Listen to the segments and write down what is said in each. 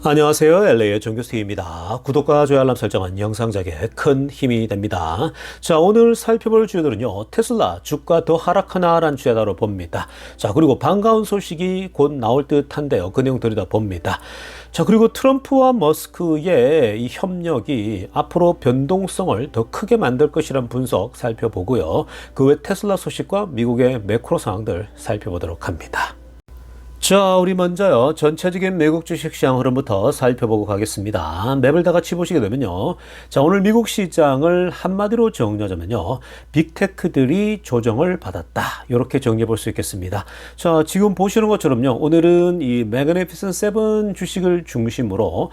안녕하세요. LA의 정교수입니다. 구독과 좋아요 알람 설정은 영상 제작에 큰 힘이 됩니다. 자, 오늘 살펴볼 주제들은요. 테슬라 주가 더 하락하나라는 주제다로 봅니다. 자, 그리고 반가운 소식이 곧 나올 듯한데요. 그 내용 들여다봅니다. 자, 그리고 트럼프와 머스크의 이 협력이 앞으로 변동성을 더 크게 만들 것이라는 분석 살펴보고요. 그 외 테슬라 소식과 미국의 매크로 상황들 살펴보도록 합니다. 자, 우리 먼저요. 전체적인 미국 주식시장 흐름부터 살펴보고 가겠습니다. 맵을 다 같이 보시게 되면요. 자, 오늘 미국 시장을 한마디로 정리하자면요. 빅테크들이 조정을 받았다. 이렇게 정리해 볼 수 있겠습니다. 자, 지금 보시는 것처럼요. 오늘은 이 매그니피센트 세븐 주식을 중심으로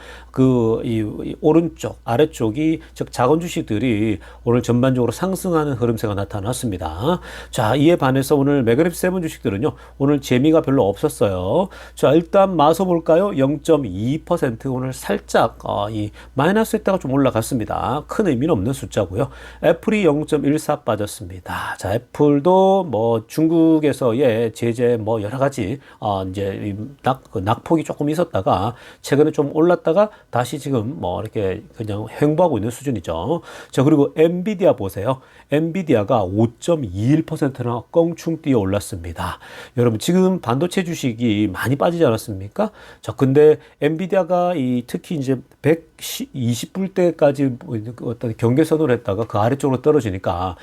이 오른쪽, 아래쪽이 즉 작은 주식들이 오늘 전반적으로 상승하는 흐름세가 나타났습니다. 자, 이에 반해서 오늘 매그니피센트 세븐 주식들은요. 오늘 재미가 별로 없었어요. 자, 일단 마서 볼까요? 0.2% 오늘 살짝 이 마이너스 했다가 좀 올라갔습니다. 큰 의미는 없는 숫자고요. 애플이 0.14 빠졌습니다. 자, 애플도 뭐 중국에서의 제재 뭐 여러 가지 이제 낙폭이 조금 있었다가 최근에 좀 올랐다가 다시 지금 뭐 이렇게 그냥 횡보하고 있는 수준이죠. 자, 그리고 엔비디아 보세요. 엔비디아가 5.21%나 껑충 뛰어 올랐습니다. 여러분 지금 반도체 주식이 많이 빠지지 않았습니까? 자, 근데 엔비디아가 특히 이제 120불대까지 어떤 경계선을 했다가 그 아래쪽으로 떨어지니까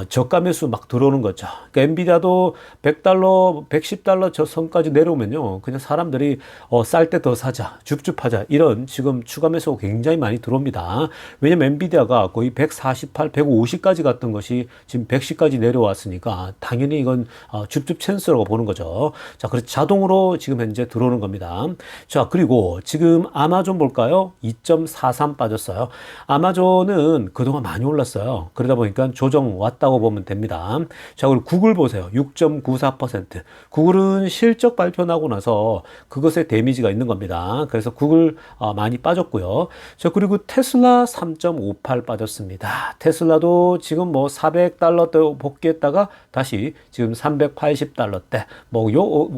저가 매수 막 들어오는 거죠. 그러니까 엔비디아도 $100, $110 저 선까지 내려오면요. 그냥 사람들이 쌀 때 더 사자, 줍줍하자 이런 지금 추가 매수가 굉장히 많이 들어옵니다. 왜냐면 엔비디아가 거의 148, 150까지 갔던 것이 지금 110까지 내려왔으니까 당연히 이건 줍줍 찬스라고 보는 거죠. 자, 그래서 자동으로 지금 현재 들어오는 겁니다. 자, 그리고 지금 아마존 볼까요? 2.43 빠졌어요. 아마존은 그동안 많이 올랐어요. 그러다 보니까 조정 왔다고 보면 됩니다. 자, 그리고 구글 보세요. 6.94%. 구글은 실적 발표 나고 나서 그것에 데미지가 있는 겁니다. 그래서 구글 많이 빠졌고요. 자, 그리고 테슬라 3.58 빠졌습니다. 테슬라도 지금 뭐 $400대 복귀했다가 다시 지금 $380대 뭐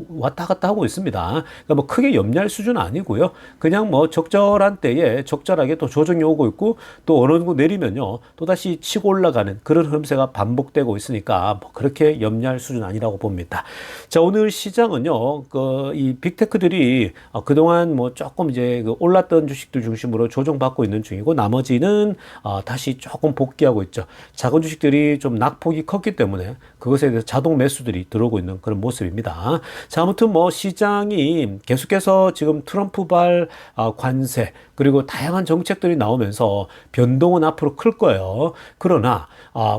왔다 갔다 하고 있습니다. 그러니까 뭐 크게 염려할 수준은 아니고요. 그냥 뭐 적절한 때에 적절하게 또 조정이 오고 있고 또 어느 정도 내리면요. 또 다시 치고 올라가는 그런 흐름세가 반복되고 있으니까 뭐 그렇게 염려할 수준은 아니라고 봅니다. 자, 오늘 시장은요. 이 빅테크들이 그동안 뭐 조금 이제 올랐던 주식들 중심으로 조정받고 있는 중이고 나머지는 다시 조금 복귀하고 있죠. 작은 주식들이 좀 낙폭이 컸기 때문에 그것에 대해서 자동 매수들이 들어오고 있는 그런 모습입니다. 자, 아무튼 뭐 시장이 계속해서 지금 트럼프발 관세 그리고 다양한 정책들이 나오면서 변동은 앞으로 클 거예요. 그러나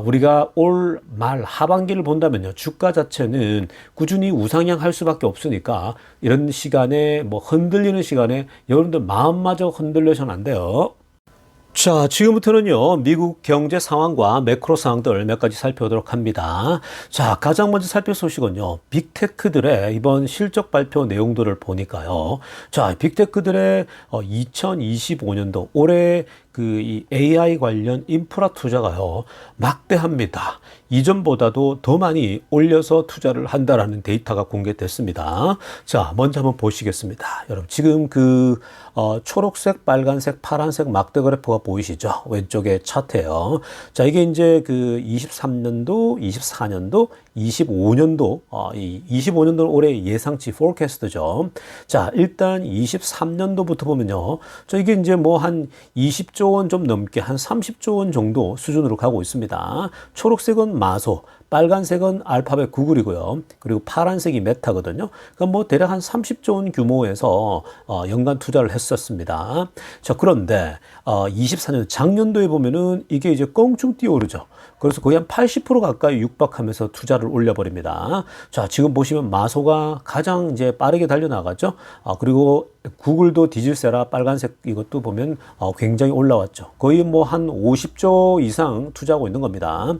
우리가 올 말 하반기를 본다면요. 주가 자체는 꾸준히 우상향할 수밖에 없으니까 이런 시간에 뭐 흔들리는 시간에 여러분들 마음마저 흔들려서는 안 돼요. 자, 지금부터는요, 미국 경제 상황과 매크로 상황들 몇 가지 살펴보도록 합니다. 자, 가장 먼저 살필 소식은요, 빅테크들의 이번 실적 발표 내용들을 보니까요. 자, 빅테크들의 2025년도 올해 이 AI 관련 인프라 투자가요, 막대합니다. 이전보다도 더 많이 올려서 투자를 한다라는 데이터가 공개됐습니다. 자, 먼저 한번 보시겠습니다. 여러분, 지금 초록색, 빨간색, 파란색 막대 그래프가 보이시죠? 왼쪽에 차트예요. 자, 이게 이제 23년도, 24년도, 25년도, 이 25년도는 올해 예상치 포캐스트죠. 자, 일단 23년도부터 보면요. 자, 이게 이제 뭐 한 20조 원 좀 넘게 한 30조 원 정도 수준으로 가고 있습니다. 초록색은 마소, 빨간색은 알파벳 구글이고요. 그리고 파란색이 메타거든요. 그러니까 뭐 대략 한 30조 원 규모에서 연간 투자를 했었습니다. 자, 그런데 24년 작년도에 보면은 이게 이제 껑충 뛰어오르죠. 그래서 거의 한 80% 가까이 육박하면서 투자를 올려버립니다. 자, 지금 보시면 마소가 가장 이제 빠르게 달려나갔죠. 그리고 구글도 디질세라 빨간색 이것도 보면 굉장히 올라왔죠. 거의 뭐 한 50조 이상 투자하고 있는 겁니다.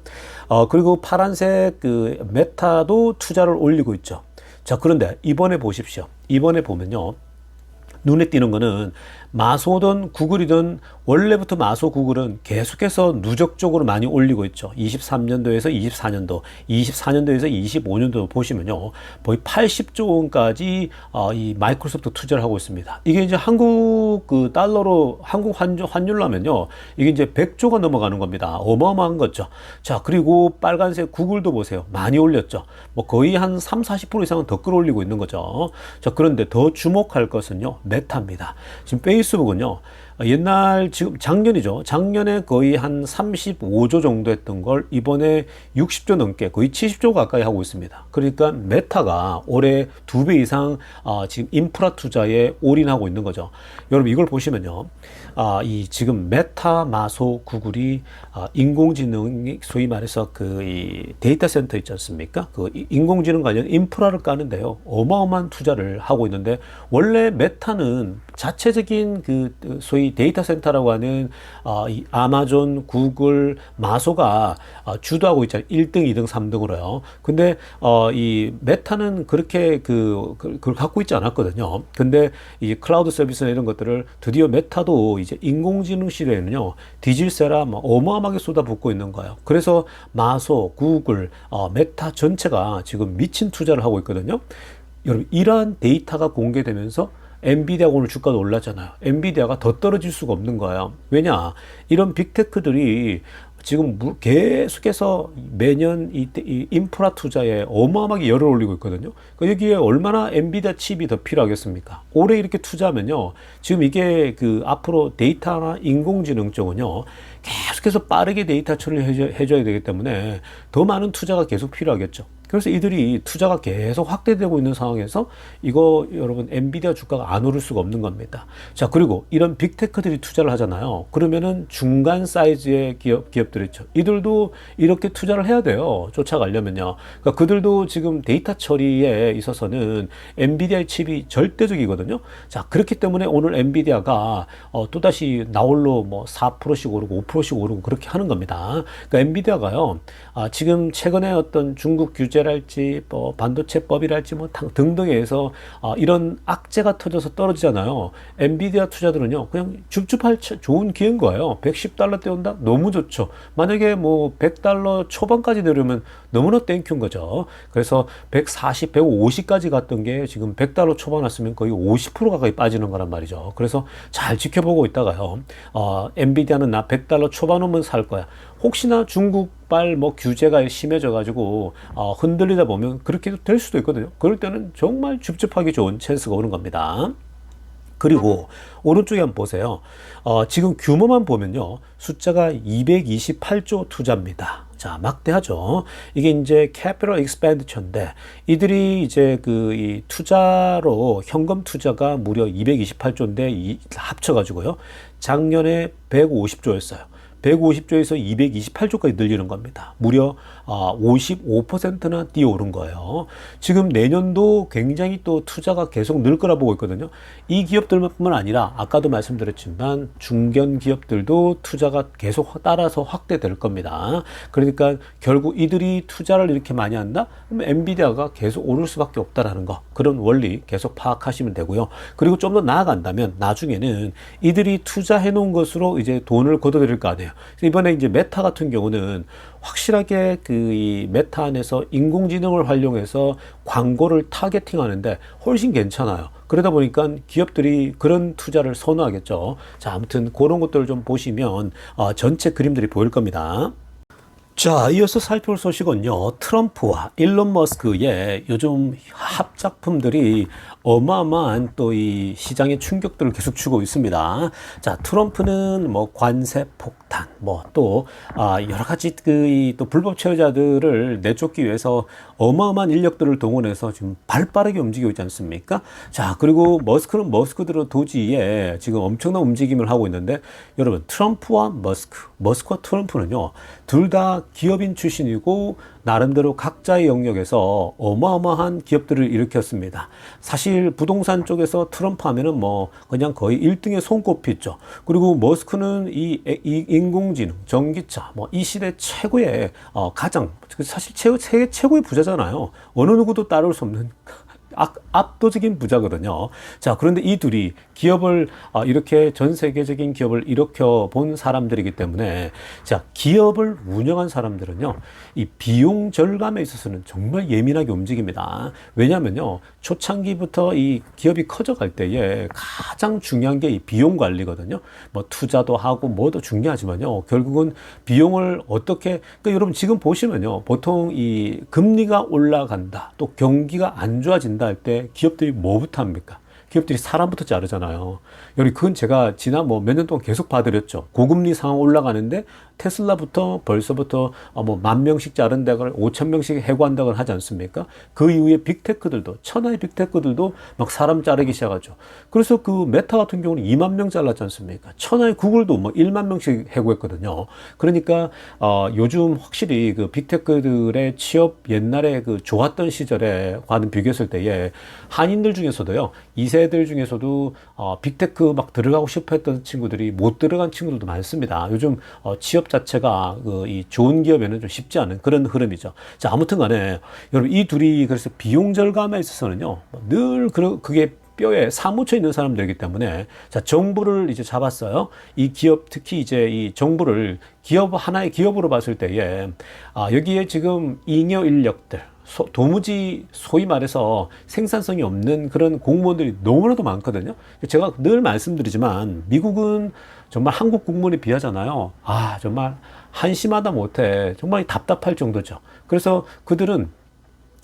그리고 파란색 메타도 투자를 올리고 있죠. 자, 그런데 이번에 보십시오. 이번에 보면요. 눈에 띄는 거는 마소든 구글이든 원래부터 마소 구글은 계속해서 누적적으로 많이 올리고 있죠. 23년도에서 24년도, 24년도에서 25년도 보시면요. 거의 80조 원까지 이 마이크로소프트 투자를 하고 있습니다. 이게 이제 한국 그 달러로 한국 환율로 하면요. 이게 이제 100조가 넘어가는 겁니다. 어마어마한 거죠. 자, 그리고 빨간색 구글도 보세요. 많이 올렸죠. 뭐 거의 한 3, 40% 이상은 더 끌어올리고 있는 거죠. 자, 그런데 더 주목할 것은요. 메타입니다. 지금 페이스북은요. 옛날 지금 작년이죠. 작년에 거의 한 35조 정도 했던 걸 이번에 60조 넘게 거의 70조 가까이 하고 있습니다. 그러니까 메타가 올해 2배 이상 지금 인프라 투자에 올인하고 있는 거죠. 여러분 이걸 보시면요. 이 지금 메타, 마소, 구글이 인공지능 소위 말해서 그 이 데이터 센터 있지 않습니까? 그 인공지능 관련 인프라를 까는데요. 어마어마한 투자를 하고 있는데 원래 메타는 자체적인 그 소위 데이터 센터라고 하는 이 아마존, 구글, 마소가 주도하고 있잖아요. 1등, 2등, 3등으로요. 근데 이 메타는 그렇게 그걸 갖고 있지 않았거든요. 근데 이 클라우드 서비스나 이런 것들을 드디어 메타도 이제 인공지능 시대에는요. 디질세라 뭐 어마어마하게 쏟아붓고 있는 거예요. 그래서 마소, 구글, 메타 전체가 지금 미친 투자를 하고 있거든요. 여러분 이러한 데이터가 공개되면서 엔비디아가 오늘 주가도 올랐잖아요. 엔비디아가 더 떨어질 수가 없는 거예요. 왜냐? 이런 빅테크들이 지금 계속해서 매년 이 인프라 투자에 어마어마하게 열을 올리고 있거든요. 그러니까 여기에 얼마나 엔비디아 칩이 더 필요하겠습니까? 올해 이렇게 투자하면요. 지금 이게 그 앞으로 데이터나 인공지능 쪽은요. 계속해서 빠르게 데이터 처리를 해줘야 되기 때문에 더 많은 투자가 계속 필요하겠죠. 그래서 이들이 투자가 계속 확대되고 있는 상황에서 이거 여러분 엔비디아 주가가 안 오를 수가 없는 겁니다. 자, 그리고 이런 빅테크들이 투자를 하잖아요. 그러면은 중간 사이즈의 기업들 있죠. 이들도 이렇게 투자를 해야 돼요. 쫓아가려면요. 그러니까 그들도 지금 데이터 처리에 있어서는 엔비디아의 칩이 절대적이거든요. 자, 그렇기 때문에 오늘 엔비디아가 또다시 나홀로 뭐 4%씩 오르고 5%씩 오르고 그렇게 하는 겁니다. 그러니까 엔비디아가요. 지금 최근에 어떤 중국 규제랄지 뭐 반도체법이랄지 뭐 등등에 의해서 이런 악재가 터져서 떨어지잖아요. 엔비디아 투자들은요. 그냥 줍줍할 좋은 기회인 거예요. 110달러대 온다? 너무 좋죠. 만약에 뭐 100달러 초반까지 내려오면 너무나 땡큐인 거죠. 그래서 140, 150까지 갔던 게 지금 100달러 초반 왔으면 거의 50% 가까이 빠지는 거란 말이죠. 그래서 잘 지켜보고 있다가요. 엔비디아는 나 100달러 초반 오면 살 거야. 혹시나 중국발 뭐 규제가 심해져 가지고 흔들리다 보면 그렇게 될 수도 있거든요. 그럴 때는 정말 줍줍하기 좋은 찬스가 오는 겁니다. 그리고 오른쪽에 한번 보세요. 지금 규모만 보면요. 숫자가 228조 투자입니다. 자, 막대하죠. 이게 이제 캐피털 익스펜디처인데 이들이 이제 이 투자로 현금 투자가 무려 228조인데 합쳐 가지고요. 작년에 150조였어요. 150조에서 228조까지 늘리는 겁니다. 무려 55%나 뛰어오른 거예요. 지금 내년도 굉장히 또 투자가 계속 늘 거라 보고 있거든요. 이 기업들뿐만 아니라 아까도 말씀드렸지만 중견 기업들도 투자가 계속 따라서 확대될 겁니다. 그러니까 결국 이들이 투자를 이렇게 많이 한다? 그러면 엔비디아가 계속 오를 수밖에 없다라는 거. 그런 원리 계속 파악하시면 되고요. 그리고 좀 더 나아간다면 나중에는 이들이 투자해 놓은 것으로 이제 돈을 걷어들일 거 아니에요. 이번에 이제 메타 같은 경우는 확실하게 이 메타 안에서 인공지능을 활용해서 광고를 타겟팅 하는데 훨씬 괜찮아요. 그러다 보니까 기업들이 그런 투자를 선호하겠죠. 자, 아무튼 그런 것들을 좀 보시면 전체 그림들이 보일 겁니다. 자, 이어서 살펴볼 소식은요. 트럼프와 일론 머스크의 요즘 합작품들이 어마어마한 또 이 시장의 충격들을 계속 주고 있습니다. 자, 트럼프는 뭐 관세 폭탄, 뭐 또 여러 가지 또 불법 체류자들을 내쫓기 위해서 어마어마한 인력들을 동원해서 지금 발빠르게 움직이고 있지 않습니까? 자, 그리고 머스크는 머스크대로 도지에 지금 엄청난 움직임을 하고 있는데 여러분 트럼프와 머스크와 트럼프는요. 둘 다 기업인 출신이고 나름대로 각자의 영역에서 어마어마한 기업들을 일으켰습니다. 사실 부동산 쪽에서 트럼프 하면은 뭐 그냥 거의 1등에 손꼽히죠. 그리고 머스크는 이 인공지능, 전기차 뭐 이 시대 최고의 가장 사실 세계 최고의 부자잖아요. 어느 누구도 따를 수 없는 압도적인 부자거든요. 자, 그런데 이 둘이 기업을 이렇게 전 세계적인 기업을 일으켜 본 사람들이기 때문에 자, 기업을 운영한 사람들은요, 이 비용 절감에 있어서는 정말 예민하게 움직입니다. 왜냐면요, 초창기부터 이 기업이 커져갈 때에 가장 중요한 게 이 비용 관리거든요. 뭐 투자도 하고 뭐도 중요하지만요, 결국은 비용을 어떻게, 그러니까 여러분 지금 보시면요, 보통 이 금리가 올라간다, 또 경기가 안 좋아진다 할 때 기업들이 뭐부터 합니까? 기업들이 사람부터 자르잖아요. 여기 그건 제가 지난 뭐 몇 년 동안 계속 봐드렸죠. 고금리 상황 올라가는데 테슬라부터 벌써부터 뭐 10,000명씩 자른다거나 5,000명씩 해고한다거나 하지 않습니까? 그 이후에 빅테크들도, 천하의 빅테크들도 막 사람 자르기 시작하죠. 그래서 그 메타 같은 경우는 2만 명 잘랐지 않습니까? 천하의 구글도 뭐 1만 명씩 해고했거든요. 그러니까 요즘 확실히 그 빅테크들의 취업 옛날에 그 좋았던 시절에 과는 비교했을 때에 한인들 중에서도요, 2세들 중에서도 빅테크 막 들어가고 싶어 했던 친구들이 못 들어간 친구들도 많습니다. 요즘 취업 자체가 이 좋은 기업에는 좀 쉽지 않은 그런 흐름이죠. 자, 아무튼 간에 여러분 이 둘이 그래서 비용 절감에 있어서는요, 늘 그게 뼈에 사무쳐 있는 사람들이기 때문에 자, 정부를 이제 잡았어요. 이 기업, 특히 이제 이 정부를 하나의 기업으로 봤을 때에 여기에 지금 잉여 인력들, 도무지 소위 말해서 생산성이 없는 그런 공무원들이 너무나도 많거든요. 제가 늘 말씀드리지만 미국은 정말 한국 공무원에 비하잖아요. 정말 한심하다 못해 정말 답답할 정도죠. 그래서 그들은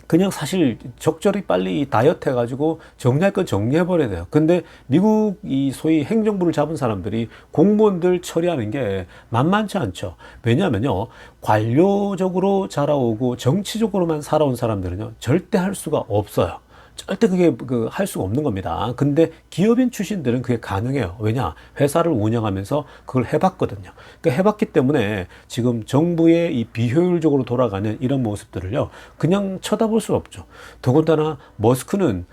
그냥 사실 적절히 빨리 다이어트 해가지고 정리할 건 정리해버려야 돼요. 근데 미국 이 소위 행정부를 잡은 사람들이 공무원들 처리하는 게 만만치 않죠. 왜냐하면요, 관료적으로 자라오고 정치적으로만 살아온 사람들은요, 절대 할 수가 없어요. 절대 그게 할 수가 없는 겁니다. 근데 기업인 출신들은 그게 가능해요. 왜냐? 회사를 운영하면서 그걸 해봤거든요. 그러니까 해봤기 때문에 지금 정부의 이 비효율적으로 돌아가는 이런 모습들을요, 그냥 쳐다볼 수 없죠. 더군다나 머스크는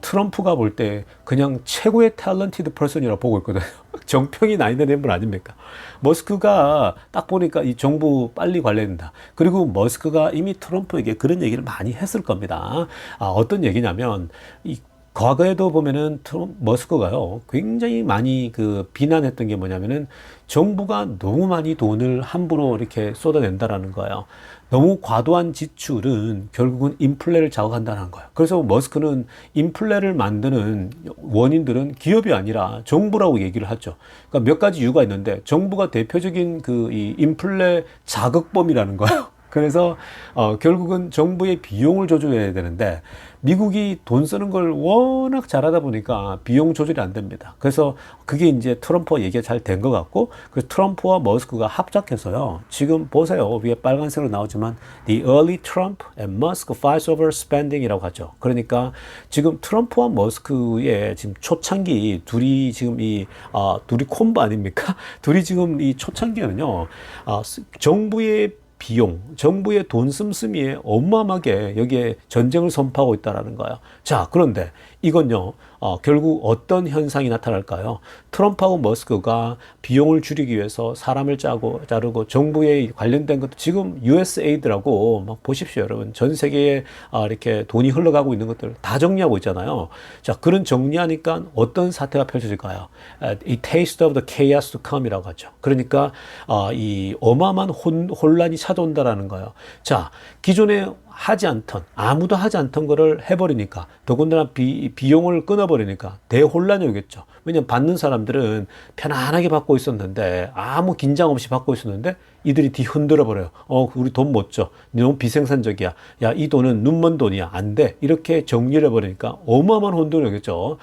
트럼프가 볼 때 그냥 최고의 탤런티드 퍼슨이라고 보고 있거든요. 정평이 나 있는 인물 아닙니까? 머스크가 딱 보니까 이 정부 빨리 관리해야 된다. 그리고 머스크가 이미 트럼프에게 그런 얘기를 많이 했을 겁니다. 어떤 얘기냐면, 이 과거에도 보면은 머스크가요, 굉장히 많이 비난했던 게 뭐냐면은 정부가 너무 많이 돈을 함부로 이렇게 쏟아낸다라는 거예요. 너무 과도한 지출은 결국은 인플레를 자극한다는 거예요. 그래서 머스크는 인플레를 만드는 원인들은 기업이 아니라 정부라고 얘기를 하죠. 그러니까 몇 가지 이유가 있는데 정부가 대표적인 이 인플레 자극범이라는 거예요. 그래서 결국은 정부의 비용을 조절해야 되는데 미국이 돈 쓰는 걸 워낙 잘하다 보니까 비용 조절이 안 됩니다. 그래서 그게 이제 트럼프와 얘기가 잘 된 것 같고, 그래서 트럼프와 머스크가 합작해서요, 지금 보세요, 위에 빨간색으로 나오지만 The early Trump and Musk fights over spending이라고 하죠. 그러니까 지금 트럼프와 머스크의 지금 초창기 둘이 지금 둘이 콤보 아닙니까? 둘이 지금 이 초창기에는요, 정부의 비용, 정부의 돈 씀씀이에 어마어마하게 여기에 전쟁을 선포하고 있다는 거예요. 자, 그런데 이건요, 결국 어떤 현상이 나타날까요? 트럼프하고 머스크가 비용을 줄이기 위해서 사람을 자르고 정부에 관련된 것도 지금 USAID라고 막 보십시오, 여러분. 전 세계에 이렇게 돈이 흘러가고 있는 것들 다 정리하고 있잖아요. 자, 그런 정리하니까 어떤 사태가 펼쳐질까요? A taste of the chaos to come이라고 하죠. 그러니까 이 어마어마한 혼란이 찾아온다라는 거예요. 자, 기존에 아무도 하지 않던 거를 해버리니까, 더군다나 비용을 끊어버리니까 대혼란이 오겠죠. 왜냐면 받는 사람들은 편안하게 받고 있었는데, 아무 긴장 없이 받고 있었는데, 이들이 흔들어 버려요. 우리 돈 못 줘. 너무 비생산적이야. 야, 이 돈은 눈먼 돈이야. 안 돼. 이렇게 정리를 해버리니까 어마어마한 혼돈이 오겠죠.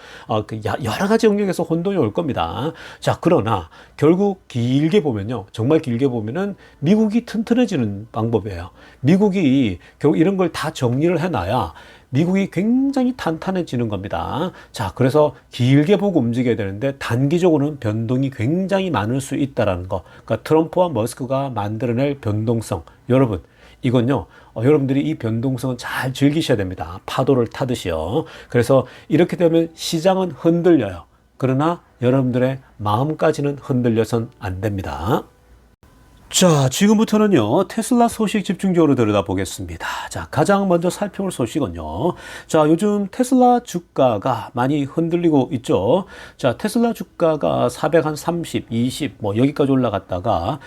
여러 가지 영역에서 혼돈이 올 겁니다. 자, 그러나 결국 길게 보면요, 정말 길게 보면은 미국이 튼튼해지는 방법이에요. 미국이 결국 이런 걸 다 정리를 해놔야 미국이 굉장히 탄탄해지는 겁니다. 자, 그래서 길게 보고 움직여야 되는데 단기적으로는 변동이 굉장히 많을 수 있다는 거. 그러니까 트럼프와 머스크가 만들어낼 변동성. 여러분, 이건요, 여러분들이 이 변동성은 잘 즐기셔야 됩니다. 파도를 타듯이요. 그래서 이렇게 되면 시장은 흔들려요. 그러나 여러분들의 마음까지는 흔들려선 안 됩니다. 자, 지금부터는요, 테슬라 소식 집중적으로 들여다보겠습니다. 자, 가장 먼저 살펴볼 소식은요. 자, 요즘 테슬라 주가가 많이 흔들리고 있죠. 자, 테슬라 주가가 430, 20, 뭐, 여기까지 올라갔다가,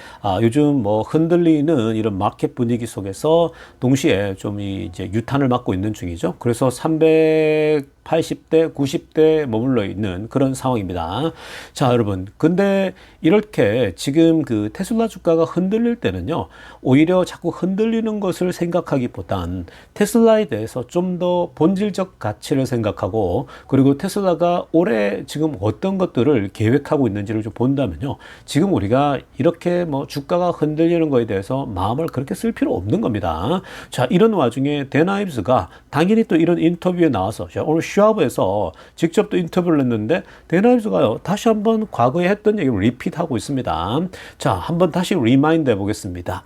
요즘 뭐, 흔들리는 이런 마켓 분위기 속에서 동시에 좀 이제 유탄을 맞고 있는 중이죠. 그래서 380대, 90대 머물러 있는 그런 상황입니다. 자, 여러분. 근데 이렇게 지금 그 테슬라 주가가 흔들릴 때는요, 오히려 자꾸 흔들리는 것을 생각하기보단 테슬라에 대해서 좀 더 본질적 가치를 생각하고, 그리고 테슬라가 올해 지금 어떤 것들을 계획하고 있는지를 좀 본다면요, 지금 우리가 이렇게 뭐 주가가 흔들리는 거에 대해서 마음을 그렇게 쓸 필요 없는 겁니다. 자, 이런 와중에 댄 아이브스가 당연히 또 이런 인터뷰에 나와서, 오늘 슈아브에서 직접 또 인터뷰를 했는데, 댄 아이브스가요, 다시 한번 과거에 했던 얘기를 리핏하고 있습니다. 자, 한번 다시 리마인드 해보겠습니다.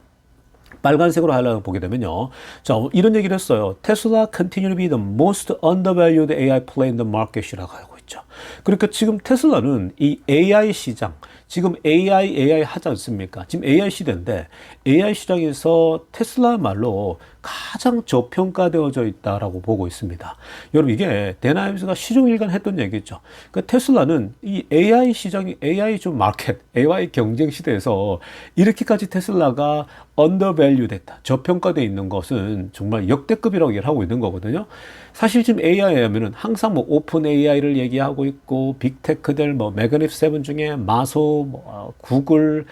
빨간색으로 하이라이트 보게 되면요. 자, 이런 얘기를 했어요. 테슬라 continue to be the most undervalued AI play in the market이라고 하고 있죠. 그러니까 지금 테슬라는 이 AI 시장, 지금 AI 하지 않습니까? 지금 AI 시대인데 AI 시장에서 테슬라말로 가장 저평가되어져 있다라고 보고 있습니다. 여러분, 이게 댄 아이브스가 시종일관 했던 얘기죠. 그러니까 테슬라는 이 AI 시장이 AI 좀 마켓, AI 경쟁 시대에서 이렇게까지 테슬라가 언더밸류 됐다, 저평가되어 있는 것은 정말 역대급이라고 얘기를 하고 있는 거거든요. 사실 지금 AI 하면은 항상 뭐 오픈 AI를 얘기하고 있고, 빅테크들 뭐 매그니프 세븐 중에 마소, 뭐 구글,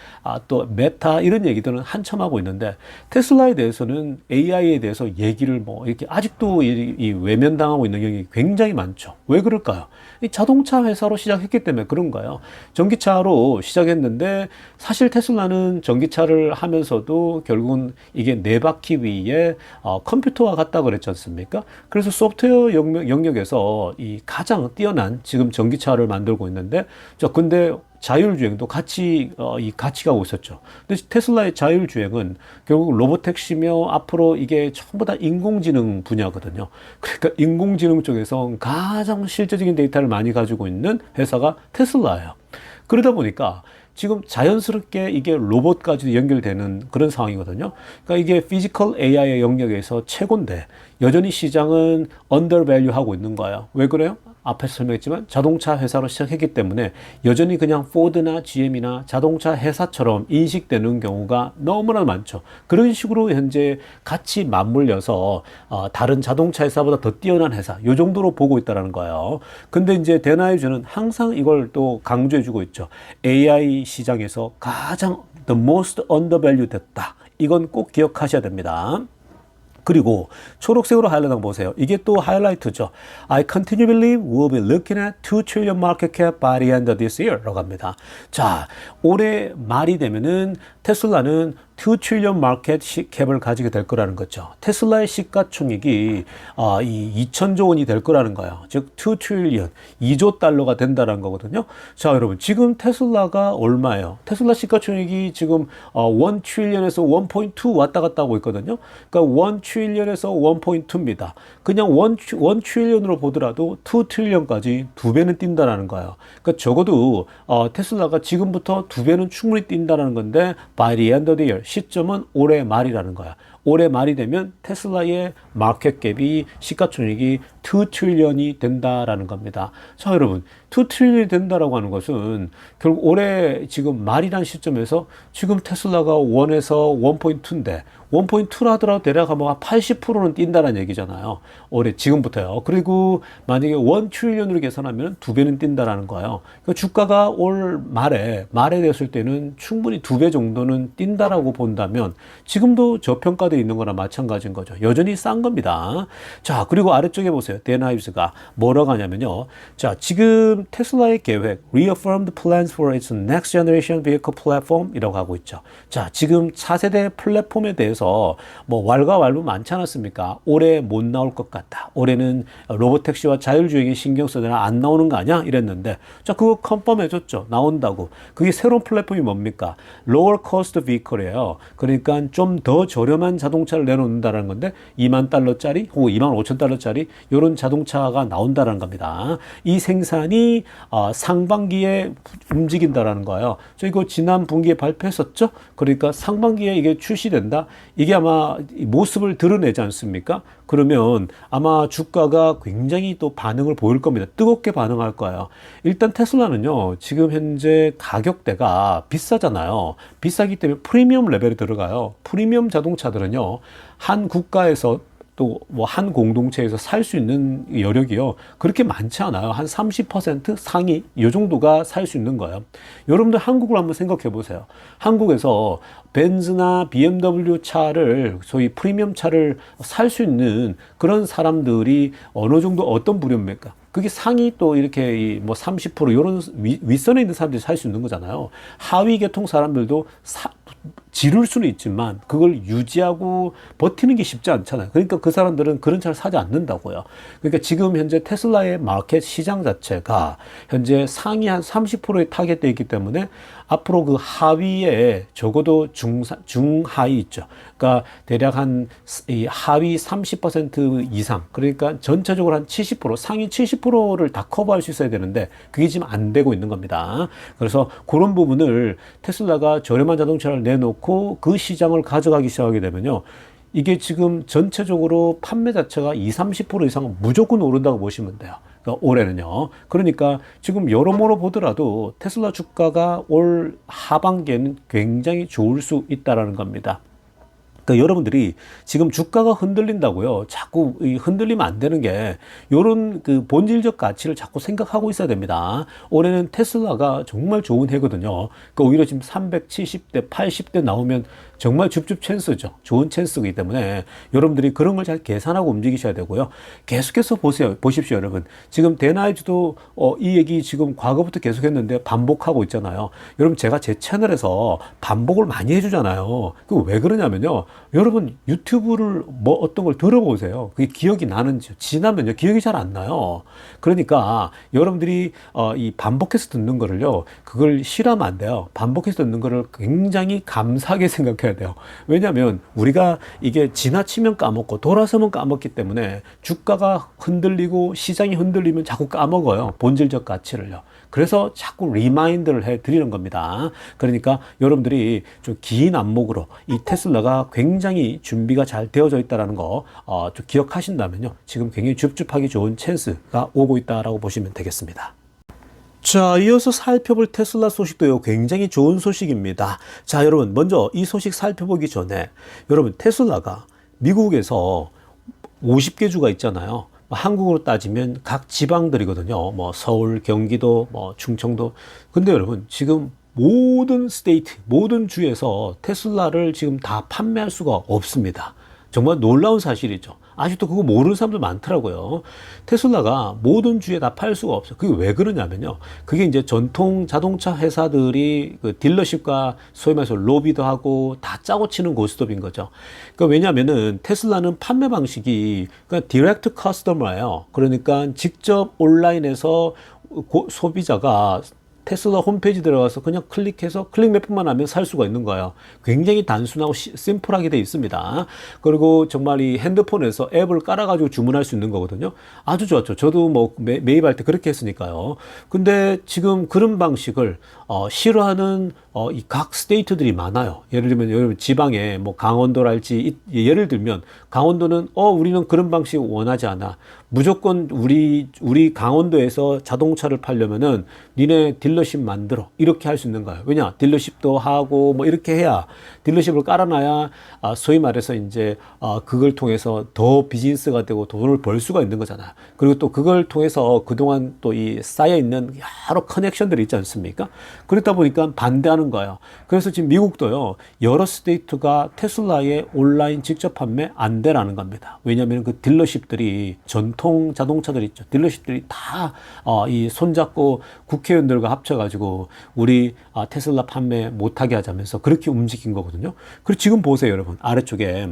또 메타 이런 얘기들은 한참 하고 있는데, 테슬라에 대해서는 AI에 대해서 얘기를 뭐 이렇게 아직도 이 외면당하고 있는 경향이 굉장히 많죠. 왜 그럴까요? 이 자동차 회사로 시작했기 때문에 그런가요? 전기차로 시작했는데 사실 테슬라는 전기차를 하면서도 결국은 이게 네 바퀴 위에 컴퓨터와 같다 그랬지 않습니까? 그래서 소프트웨어 영역에서 이 가장 뛰어난 지금 전기차를 만들고 있는데, 근데 자율주행도 같이 이 같이 가고 있었죠. 근데 테슬라의 자율주행은 결국 로보택시며 앞으로 이게 전부 다 인공지능 분야거든요. 그러니까 인공지능 쪽에서 가장 실제적인 데이터를 많이 가지고 있는 회사가 테슬라예요. 그러다 보니까 지금 자연스럽게 이게 로봇까지도 연결되는 그런 상황이거든요. 그러니까 이게 피지컬 AI의 영역에서 최고인데 여전히 시장은 언더밸류 하고 있는 거예요. 왜 그래요? 앞에서 설명했지만 자동차 회사로 시작했기 때문에 여전히 그냥 포드나 GM이나 자동차 회사처럼 인식되는 경우가 너무나 많죠. 그런 식으로 현재 같이 맞물려서 다른 자동차 회사보다 더 뛰어난 회사, 이 정도로 보고 있다는 거예요. 근데 이제 데나이즈는 항상 이걸 또 강조해주고 있죠. AI 시장에서 가장 the most undervalued 됐다. 이건 꼭 기억하셔야 됩니다. 그리고 초록색으로 하이라이트 보세요. 이게 또 하이라이트죠. I continue to believe we'll be looking at 2 trillion market cap by the end of this year 라고 합니다. 자, 올해 말이 되면은 테슬라는 2 trillion market cap을 가지게 될 거라는 거죠. 테슬라의 시가총액이 이 2천조 원이 될 거라는 거예요. 즉 2 trillion, 2조 달러가 된다는 거거든요. 자, 여러분, 지금 테슬라가 얼마예요? 테슬라 시가총액이 지금 1 trillion에서 1.2 왔다 갔다 하고 있거든요. 그러니까 1 trillion에서 1.2입니다. 그냥 1 trillion으로 보더라도 2 trillion까지 두 배는 뛴다라는 거예요. 그러니까 적어도 테슬라가 지금부터 두 배는 충분히 뛴다라는 건데, by the end of the year, 시점은 올해 말이라는 거야. 올해 말이 되면 테슬라의 마켓캡이 시가총액이 2 트릴리언이 된다라는 겁니다. 자, 여러분, 2 트릴리언이 된다라고 하는 것은 결국 올해 지금 말이란 시점에서 지금 테슬라가 1에서 1.2인데 1.2라 하더라도 대략 뭐 80%는 뛴다는 얘기잖아요. 올해 지금부터요. 그리고 만약에 1 트릴리언으로 계산하면 두 배는 뛴다라는 거예요. 그러니까 주가가 올 말에 됐을 때는 충분히 두 배 정도는 뛴다라고 본다면 지금도 저평가되어 있는 거나 마찬가지인 거죠. 여전히 싼 겁니다. 자, 그리고 아래쪽에 보세요. 댄 아이브스가 뭐라고 하냐면요. 자, 지금 테슬라의 계획 reaffirmed plans for its next generation vehicle platform 이라고 하고 있죠. 자, 지금 차세대 플랫폼에 대해서 뭐 왈가왈부 많지 않았습니까? 올해 못 나올 것 같다. 올해는 로보택시와 자율주행에 신경 쓰느라 안 나오는 거 아니야? 이랬는데, 자, 그거 컨펌 해줬죠. 나온다고. 그게 새로운 플랫폼이 뭡니까? lower cost vehicle이에요. 그러니까 좀 더 저렴한 자동차를 내놓는다는 건데 2만 달러짜리 혹은 2만 5천 달러짜리 이런 자동차가 나온다는 겁니다. 이 생산이 상이 상반기에 움직인다라는 거예요. 저 이거 지난 분기에 발표했었죠? 그러니까 상반기에 이게 출시된다. 이게 아마 모습을 드러내지 않습니까? 그러면 아마 주가가 굉장히 또 반응을 보일 겁니다. 뜨겁게 반응할 거예요. 일단 테슬라는요, 지금 현재 가격대가 비싸잖아요. 비싸기 때문에 프리미엄 레벨에 들어가요. 프리미엄 자동차들은요, 한 국가에서 또 뭐 한 공동체에서 살 수 있는 여력이요, 그렇게 많지 않아요. 한 30% 상위 이 정도가 살 수 있는 거예요. 여러분들 한국을 한번 생각해 보세요. 한국에서 벤츠나 BMW 차를, 소위 프리미엄 차를 살 수 있는 그런 사람들이 어느 정도 어떤 부류입니까? 그게 상위 또 이렇게 뭐 30% 이런 윗선에 있는 사람들이 살 수 있는 거잖아요. 하위 계통 사람들도 지를 수는 있지만 그걸 유지하고 버티는 게 쉽지 않잖아요. 그러니까 그 사람들은 그런 차를 사지 않는다고요. 그러니까 지금 현재 테슬라의 마켓 시장 자체가 현재 상위 한 30%에 타겟되어 있기 때문에 앞으로 그 하위에 적어도 중하위 있죠. 그러니까 대략 한 하위 30% 이상, 그러니까 전체적으로 한 70%, 상위 70%를 다 커버할 수 있어야 되는데 그게 지금 안 되고 있는 겁니다. 그래서 그런 부분을 테슬라가 저렴한 자동차를 내놓고 그 시장을 가져가기 시작하게 되면요, 이게 지금 전체적으로 판매 자체가 20, 30% 이상은 무조건 오른다고 보시면 돼요. 그러니까 올해는요. 그러니까 지금 여러모로 보더라도 테슬라 주가가 올 하반기에는 굉장히 좋을 수 있다라는 겁니다. 그러니까 여러분들이 지금 주가가 흔들린다고요, 자꾸 흔들리면 안 되는 게, 요런 그 본질적 가치를 자꾸 생각하고 있어야 됩니다. 올해는 테슬라가 정말 좋은 해거든요. 그러니까 오히려 지금 370대, 80대 나오면 정말 줍줍 찬스죠. 좋은 찬스이기 때문에 여러분들이 그런 걸 잘 계산하고 움직이셔야 되고요. 계속해서 보십시오, 여러분. 지금 대나이즈도 이 얘기 지금 과거부터 계속했는데 반복하고 있잖아요. 여러분, 제가 제 채널에서 반복을 많이 해주잖아요. 그 왜 그러냐면요, 여러분 유튜브를 뭐 어떤 걸 들어보세요. 그게 기억이 나는지, 지나면요 기억이 잘 안 나요. 그러니까 여러분들이 이 반복해서 듣는 거를요, 그걸 싫어하면 안 돼요. 반복해서 듣는 거를 굉장히 감사하게 생각해야 돼요. 왜냐하면 우리가 이게 지나치면 까먹고 돌아서면 까먹기 때문에 주가가 흔들리고 시장이 흔들리면 자꾸 까먹어요. 본질적 가치를요. 그래서 자꾸 리마인드를 해 드리는 겁니다. 그러니까 여러분들이 좀 긴 안목으로 이 테슬라가 굉장히 준비가 잘 되어져 있다는 거 좀 기억하신다면요, 지금 굉장히 줍줍하기 좋은 찬스가 오고 있다라고 보시면 되겠습니다. 자, 이어서 살펴볼 테슬라 소식도요, 굉장히 좋은 소식입니다. 자, 여러분, 먼저 이 소식 살펴보기 전에, 여러분, 테슬라가 미국에서 50개 주가 있잖아요. 한국으로 따지면 각 지방들이거든요. 뭐 서울, 경기도, 뭐 충청도. 근데 여러분, 지금 모든 스테이트, 모든 주에서 테슬라를 지금 다 판매할 수가 없습니다. 정말 놀라운 사실이죠. 아직도 그거 모르는 사람들 많더라고요. 테슬라가 모든 주에 다 팔 수가 없어요. 그게 왜 그러냐면요, 그게 이제 전통 자동차 회사들이 그 딜러십과 소위 말해서 로비도 하고 다 짜고 치는 고스톱인 거죠. 그러니까 왜냐면은 테슬라는 판매 방식이 그냥 디렉트 커스터머예요. 그러니까 직접 온라인에서 소비자가 테슬라 홈페이지 들어가서 그냥 클릭해서 클릭 몇 분만 하면 살 수가 있는 거예요. 굉장히 단순하고 심플하게 되어 있습니다. 그리고 정말 이 핸드폰에서 앱을 깔아가지고 주문할 수 있는 거거든요. 아주 좋았죠. 저도 뭐 매입할 때 그렇게 했으니까요. 근데 지금 그런 방식을 싫어하는 이 각 스테이트들이 많아요. 예를 들면 여러분 지방에 뭐 강원도랄지, 예를 들면 강원도는 우리는 그런 방식 원하지 않아. 무조건 우리 강원도에서 자동차를 팔려면은 니네 딜러십 만들어, 이렇게 할 수 있는 거예요. 왜냐, 딜러십도 하고 뭐 이렇게 해야, 딜러십을 깔아놔야 소위 말해서 이제 그걸 통해서 더 비즈니스가 되고 돈을 벌 수가 있는 거잖아요. 그리고 또 그걸 통해서 그동안 또 이 쌓여 있는 여러 커넥션들이 있지 않습니까? 그렇다 보니까 반대하는 거예요. 그래서 지금 미국도요, 여러 스테이트가 테슬라의 온라인 직접 판매 안 되라는 겁니다. 왜냐하면 그 딜러십들이, 전통 자동차들 있죠, 딜러십들이 다 이 손잡고 국회의원들과 합쳐가지고 우리 테슬라 판매 못하게 하자면서 그렇게 움직인 거거든요. 그리고 지금 보세요, 여러분. 아래쪽에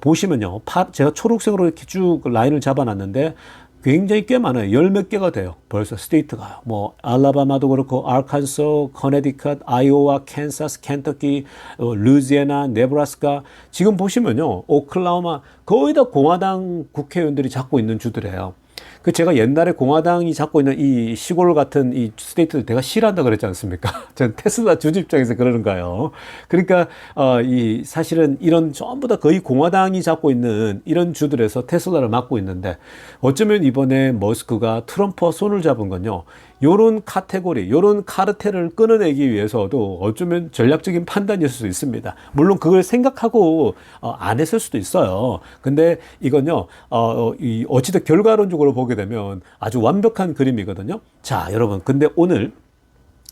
보시면요, 제가 초록색으로 이렇게 쭉 라인을 잡아놨는데 굉장히 꽤 많아요. 열 몇 개가 돼요. 벌써 스테이트가. 뭐 알라바마도 그렇고, 아칸소, 커네디컷, 아이오와, 캔사스, 켄터키, 루이지애나, 네브라스카. 지금 보시면요, 오클라호마, 거의 다 공화당 국회의원들이 잡고 있는 주들이에요. 그 제가 옛날에 공화당이 잡고 있는 이 시골 같은 이 스테이트를 내가 싫어한다 그랬지 않습니까? 전 테슬라 주주 입장에서 그러는가요? 그러니까 이 사실은 이런 전부 다 거의 공화당이 잡고 있는 이런 주들에서 테슬라를 맡고 있는데 어쩌면 이번에 머스크가 트럼프와 손을 잡은 건요. 요런 카테고리, 요런 카르텔을 끊어내기 위해서도 어쩌면 전략적인 판단이었을 수 있습니다. 물론 그걸 생각하고 안 했을 수도 있어요. 근데 이건요, 어찌든 결과론적으로 보게 되면 아주 완벽한 그림이거든요. 자, 여러분, 근데 오늘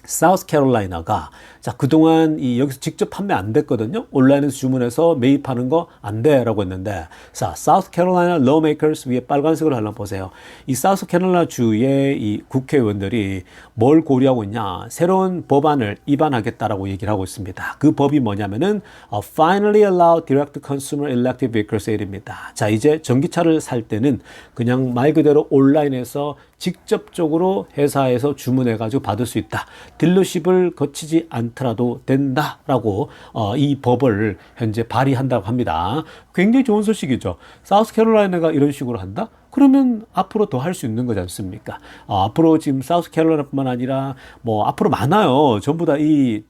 사우스캐롤라이나가 자 그동안 여기서 직접 판매 안 됐거든요. 온라인에서 주문해서 매입하는 거 안 돼라고 했는데 자 사우스캐롤라이나 lawmakers 위에 빨간색으로 한번 보세요. 이 사우스캐롤라이나 주의 이 국회의원들이 뭘 고려하고 있냐? 새로운 법안을 입안하겠다라고 얘기를 하고 있습니다. 그 법이 뭐냐면은 finally allow direct consumer electric vehicle sale입니다. 자 이제 전기차를 살 때는 그냥 말 그대로 온라인에서 직접적으로 회사에서 주문해가지고 받을 수 있다. 딜러십을 거치지 않더라도 된다라고 이 법을 현재 발의한다고 합니다. 굉장히 좋은 소식이죠. 사우스캐롤라이나가 이런 식으로 한다? 그러면 앞으로 더 할 수 있는 거지 않습니까? 앞으로 지금 사우스캐롤라이나뿐만 아니라 뭐 앞으로 많아요. 전부 다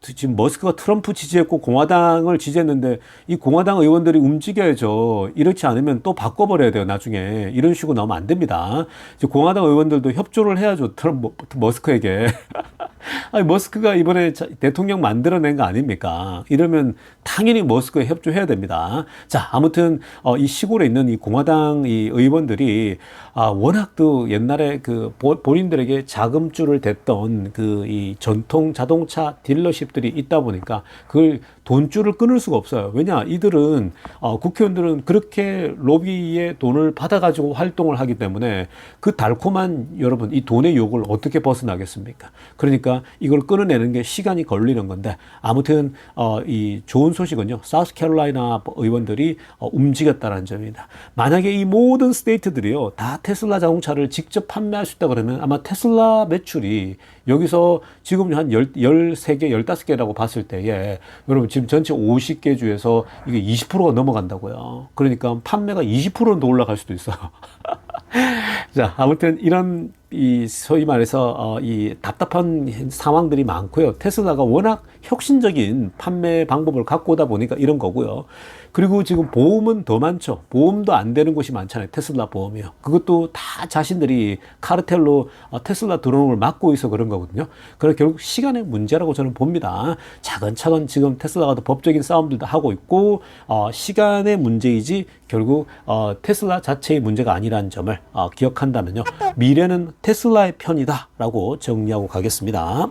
지금 머스크가 트럼프 지지했고 공화당을 지지했는데 이 공화당 의원들이 움직여야죠. 이렇지 않으면 또 바꿔버려야 돼요. 나중에 이런 식으로 나오면 안 됩니다. 공화당 의원들도 협조를 해야죠. 머스크에게. 아니, 머스크가 이번에 대통령 만들어낸 거 아닙니까? 이러면 당연히 머스크에 협조해야 됩니다. 자, 아무튼 이 시골에 있는 이 공화당 이 의원들이 워낙 또 옛날에 그 본인들에게 자금줄을 댔던 그 이 전통 자동차 딜러십들이 있다 보니까 그걸 돈줄을 끊을 수가 없어요. 왜냐? 이들은 국회의원들은 그렇게 로비에 돈을 받아가지고 활동을 하기 때문에 그 달콤한 여러분 이 돈의 욕을 어떻게 벗어나겠습니까? 그러니까 이걸 끊어내는 게 시간이 걸리는 건데 아무튼 이 좋은 소식은요. 사우스캐롤라이나 의원들이 움직였다는 점입니다. 만약에 이 모든 스테이트들이요 다 테슬라 자동차를 직접 판매할 수 있다 그러면 아마 테슬라 매출이 여기서 지금 한 13개, 15개라고 봤을 때에 여러분 지금 전체 50개 주에서 이게 20%가 넘어간다고요. 그러니까 판매가 20%는 더 올라갈 수도 있어요. 자, 아무튼 이런 이 소위 말해서 이 답답한 상황들이 많고요. 테슬라가 워낙 혁신적인 판매 방법을 갖고 오다 보니까 이런 거고요. 그리고 지금 보험은 더 많죠. 보험도 안 되는 곳이 많잖아요. 테슬라 보험이요. 그것도 다 자신들이 카르텔로 테슬라 들어오는 걸 막고 있어 그런 거거든요. 그래서 결국 시간의 문제라고 저는 봅니다. 차근차근 지금 테슬라가 더 법적인 싸움들도 하고 있고 시간의 문제이지 결국 테슬라 자체의 문제가 아니라는 점을 기억한다면요. 미래는 테슬라의 편이다라고 정리하고 가겠습니다.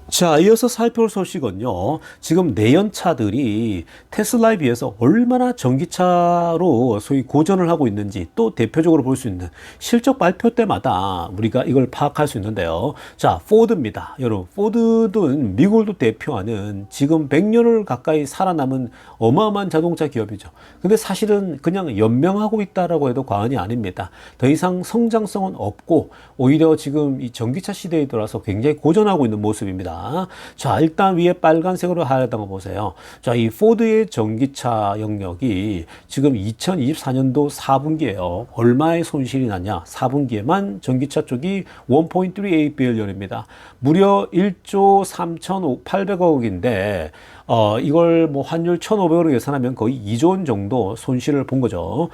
자, 이어서 살펴볼 소식은요. 지금 내연차들이 테슬라에 비해서 얼마나 전기차로 소위 고전을 하고 있는지 또 대표적으로 볼 수 있는 실적 발표 때마다 우리가 이걸 파악할 수 있는데요. 자, 포드입니다. 여러분, 포드는 미국을 대표하는 지금 100년을 가까이 살아남은 어마어마한 자동차 기업이죠. 근데 사실은 그냥 연명하고 있다라고 해도 과언이 아닙니다. 더 이상 성장성은 없고 오히려 지금 이 전기차 시대에 들어서 굉장히 고전하고 있는 모습입니다. 자, 일단 위에 빨간색으로 하였던 거 보세요. 자, 이 포드의 전기차 영역이 지금 2024년도 4분기에요. 얼마의 손실이 났냐? 4분기에만 전기차 쪽이 1.38 billion입니다. 무려 1조 3,800억인데 이걸 뭐 환율 1,500으로 계산하면 거의 2조 원 정도 손실을 본 거죠.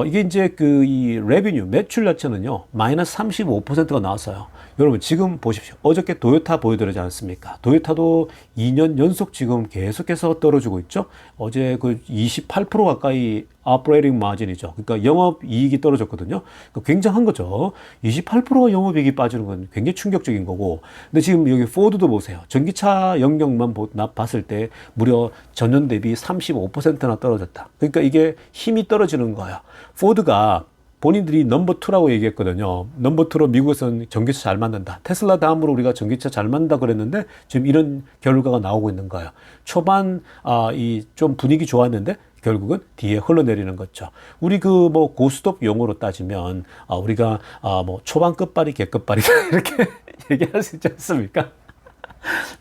이게 이제 이 레비뉴, 매출 자체는요, 마이너스 35%가 나왔어요. 여러분, 지금 보십시오. 어저께 도요타 보여드리지 않았습니까? 도요타도 2년 연속 지금 계속해서 떨어지고 있죠? 어제 그 28% 가까이 operating margin이죠. 그러니까 영업 이익이 떨어졌거든요. 그러니까 굉장한 거죠. 28%가 영업 이익이 빠지는 건 굉장히 충격적인 거고. 근데 지금 여기 포드도 보세요. 전기차 영역만 봤을 때 무려 전년 대비 35%나 떨어졌다. 그러니까 이게 힘이 떨어지는 거야. 포드가 본인들이 넘버2라고 얘기했거든요. 넘버2로 미국에서는 전기차 잘 만든다. 테슬라 다음으로 우리가 전기차 잘 만든다 그랬는데 지금 이런 결과가 나오고 있는 거예요. 초반 이 좀 분위기 좋았는데 결국은 뒤에 흘러내리는 거죠. 우리 그 뭐 고스톱 용어로 따지면 우리가 뭐 초반 끝발이 개끝발이다 이렇게 얘기할 수 있지 않습니까?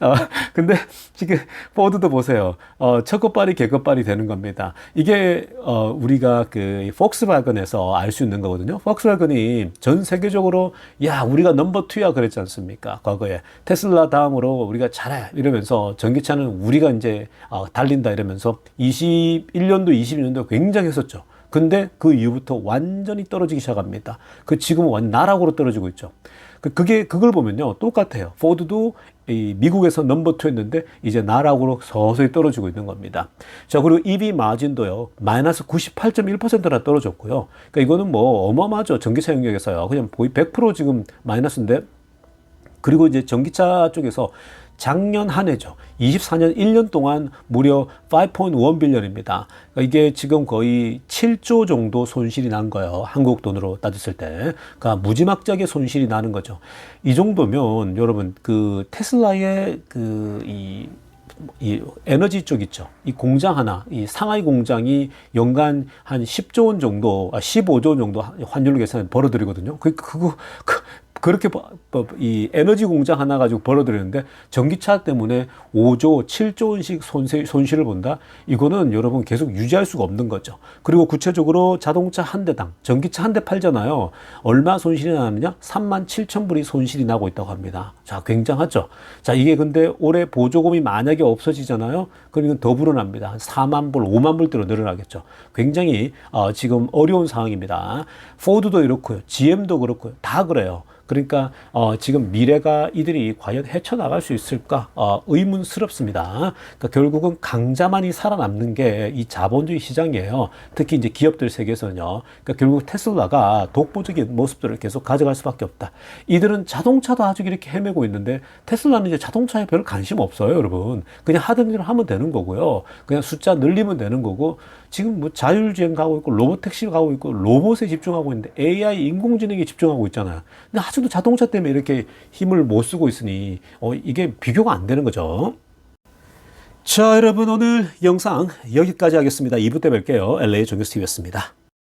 어, 근데 지금 포드도 보세요. 첫 끝발이 개끝발이 되는 겁니다. 이게 우리가 그 폭스바겐에서 알 수 있는 거거든요. 폭스바겐이 전 세계적으로 야 우리가 넘버 투야 그랬지 않습니까? 과거에 테슬라 다음으로 우리가 잘해 이러면서 전기차는 우리가 이제 달린다 이러면서 21년도 22년도 굉장히 했었죠. 근데 그 이후부터 완전히 떨어지기 시작합니다. 그 지금은 완전 나락으로 떨어지고 있죠. 그걸 보면요. 똑같아요. 포드도 이 미국에서 넘버 투 했는데 이제 나락으로 서서히 떨어지고 있는 겁니다. 자, 그리고 EV 마진도요. 마이너스 98.1%나 떨어졌고요. 그러니까 이거는 뭐 어마어마하죠. 전기차 영역에서요. 그냥 거의 100% 지금 마이너스인데 그리고 이제 전기차 쪽에서 작년 한 해죠. 24년 1년 동안 무려 5.1 빌리언입니다. 그러니까 이게 지금 거의 7조 정도 손실이 난 거예요. 한국 돈으로 따졌을 때. 그러니까 무지막지하게 손실이 나는 거죠. 이 정도면 여러분 그 테슬라의 이 에너지 쪽 있죠. 이 공장 하나, 이 상하이 공장이 연간 한 10조 원 정도, 15조 원 정도 환율로 계산해 벌어들이거든요. 그렇게 이 에너지 공장 하나 가지고 벌어들이는데 전기차 때문에 5조, 7조 원씩 손실을 본다? 이거는 여러분 계속 유지할 수가 없는 거죠. 그리고 구체적으로 자동차 한 대당, 전기차 한 대 팔잖아요. 얼마 손실이 나느냐? 37,000불이 손실이 나고 있다고 합니다. 자, 굉장하죠. 자, 이게 근데 올해 보조금이 만약에 없어지잖아요. 그러면 더 불어납니다. 한 4만 불, 5만 불대로 늘어나겠죠. 굉장히 지금 어려운 상황입니다. 포드도 이렇고요. GM도 그렇고요. 다 그래요. 그러니까 지금 미래가 이들이 과연 헤쳐나갈 수 있을까 의문스럽습니다. 그러니까 결국은 강자만이 살아남는 게 이 자본주의 시장이에요. 특히 이제 기업들 세계에서는요. 그러니까 결국 테슬라가 독보적인 모습들을 계속 가져갈 수밖에 없다. 이들은 자동차도 아주 이렇게 헤매고 있는데 테슬라는 이제 자동차에 별 관심 없어요, 여러분. 그냥 하던 일을 하면 되는 거고요. 그냥 숫자 늘리면 되는 거고 지금 뭐 자율주행 가고 있고 로봇택시 가고 있고 로봇에 집중하고 있는데 AI 인공지능에 집중하고 있잖아요. 근데 아직도 자동차 때문에 이렇게 힘을 못 쓰고 있으니 이게 비교가 안 되는 거죠. 자, 여러분 오늘 영상 여기까지 하겠습니다. 2부 때 뵐게요. LA 종교스TV였습니다.